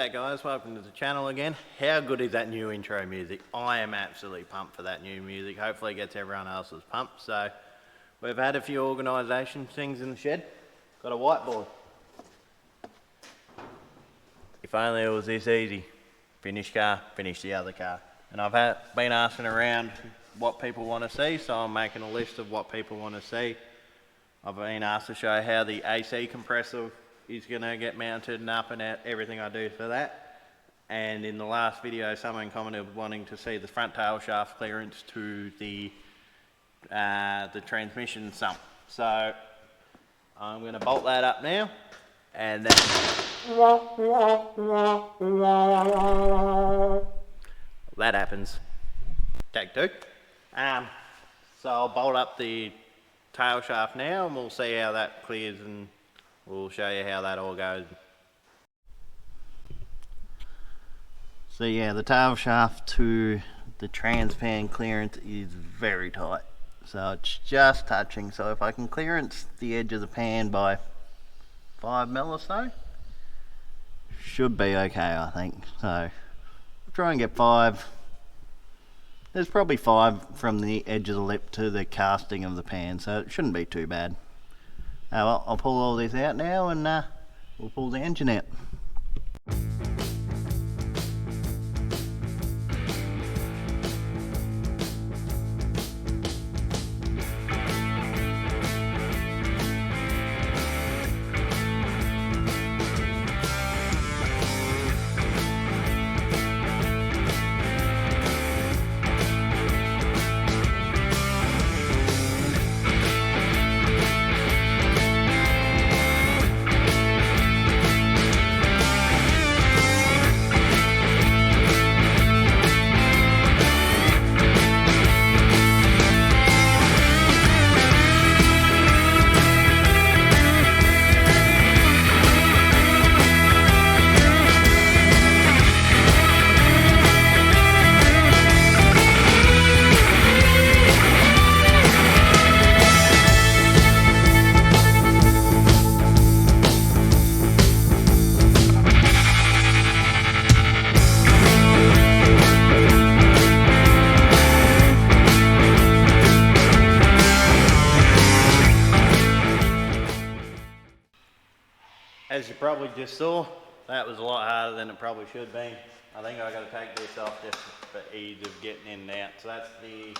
G'day guys, welcome to the channel again. How good is that new intro music? I am absolutely pumped for that new music. Hopefully it gets everyone else's pumped. So we've had a few organisation things in the shed. Got a whiteboard. If only it was this easy. Finish car, finish the other car. And I've been asking around what people want to see, so I'm making a list of what people want to see. I've been asked to show how the AC compressor is going to get mounted and up and out, everything I do for that. And in the last video someone commented wanting to see the front tail shaft clearance to the transmission sump. So I'm going to bolt that up now and then that happens. Take two. So I'll bolt up the tail shaft now and we'll see how that clears and we'll show you how that all goes. So yeah, the tail shaft to the transpan clearance is very tight. So it's just touching. So if I can clearance the edge of the pan by 5 mil or so, should be okay, I think. So I'll try and get 5. There's probably 5 from the edge of the lip to the casting of the pan, so it shouldn't be too bad. Well, I'll pull all this out now and we'll pull the engine out. As you probably just saw, that was a lot harder than it probably should be. I think I've got to take this off just for ease of getting in and out. So that's the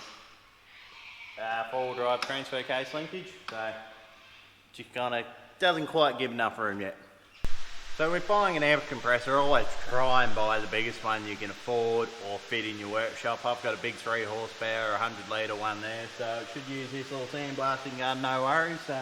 four-wheel drive transfer case linkage. So just kind of doesn't quite give enough room yet. So when buying an air compressor, always try and buy the biggest one you can afford or fit in your workshop. I've got a big 3 horsepower, 100 litre one there, so it should use this little sandblasting gun, no worries. So.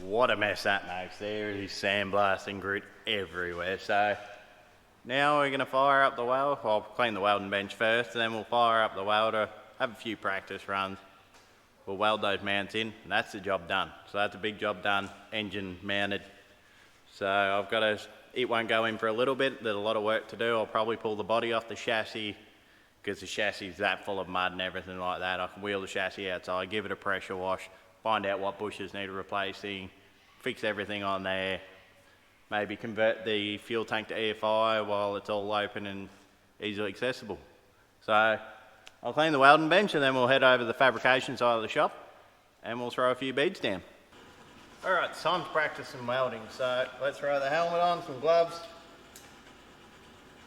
What a mess that makes. There is sandblasting grit everywhere. So now we're going to fire up the welder. I'll clean the welding bench first, and then we'll fire up the welder, have a few practice runs. We'll weld those mounts in, and that's the job done. So that's a big job done, engine mounted. So I've got to, it won't go in for a little bit. There's a lot of work to do. I'll probably pull the body off the chassis because the chassis is that full of mud and everything like that. I can wheel the chassis outside, give it a pressure wash, find out what bushes need replacing, fix everything on there, maybe convert the fuel tank to EFI while it's all open and easily accessible. So I'll clean the welding bench and then we'll head over to the fabrication side of the shop and we'll throw a few beads down. Alright, it's time to practice some welding, so let's throw the helmet on, some gloves.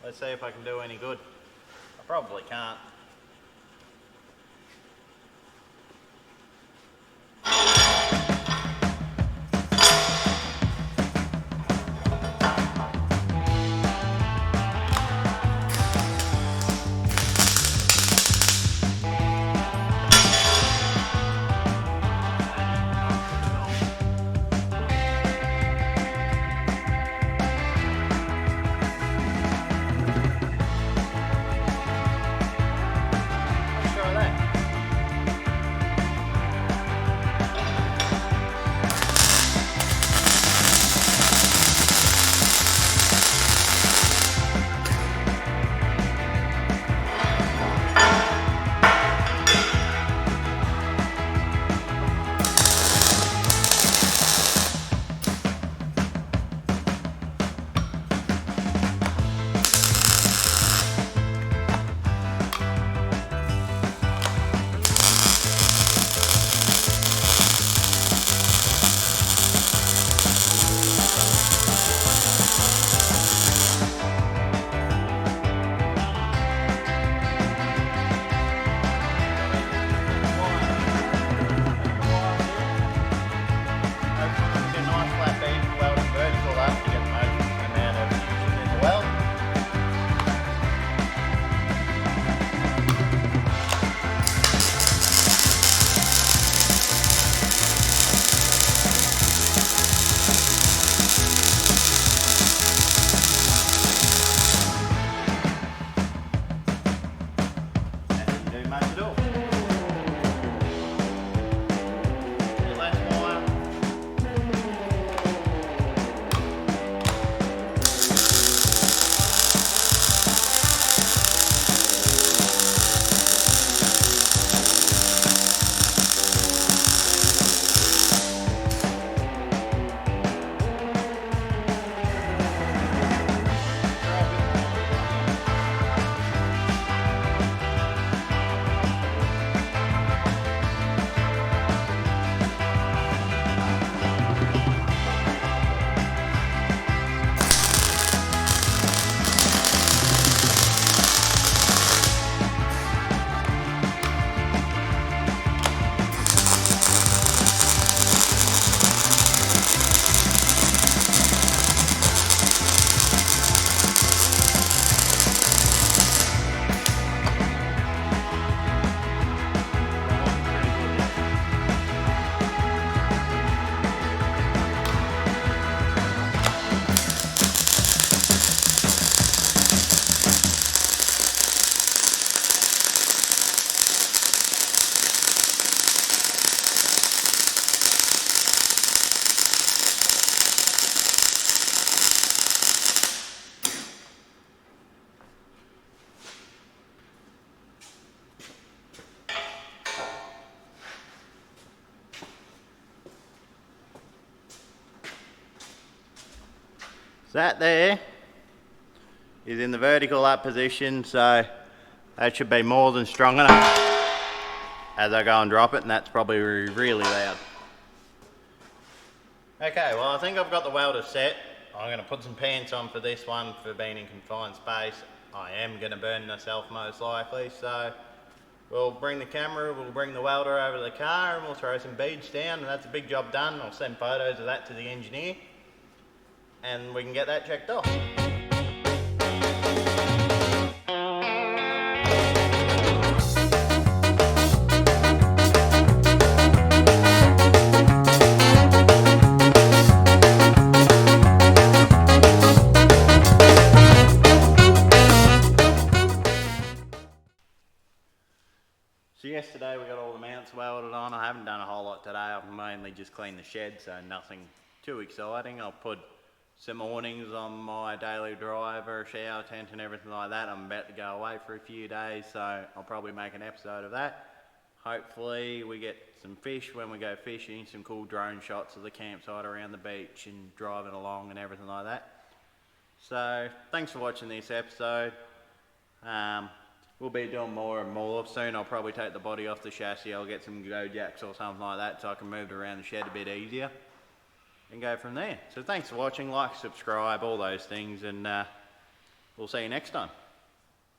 Let's see if I can do any good. I probably can't. That there is in the vertical up position, so that should be more than strong enough as I go and drop it, and that's probably really loud. Okay, well I think I've got the welder set. I'm going to put some pants on for this one for being in confined space. I am going to burn myself most likely, so we'll bring the camera, we'll bring the welder over to the car and we'll throw some beads down, and that's a big job done. I'll send photos of that to the engineer and we can get that checked off. So yesterday we got all the mounts welded on. I haven't done a whole lot today. I've mainly just cleaned the shed, so nothing too exciting. I'll put some awnings on my daily driver, shower tent and everything like that. I'm about to go away for a few days, so I'll probably make an episode of that. Hopefully we get some fish when we go fishing, some cool drone shots of the campsite around the beach and driving along and everything like that. So thanks for watching this episode. We'll be doing more and more. Soon I'll probably take the body off the chassis. I'll get some go jacks or something like that so I can move it around the shed a bit easier and go from there. So thanks for watching, like, subscribe, all those things, and we'll see you next time.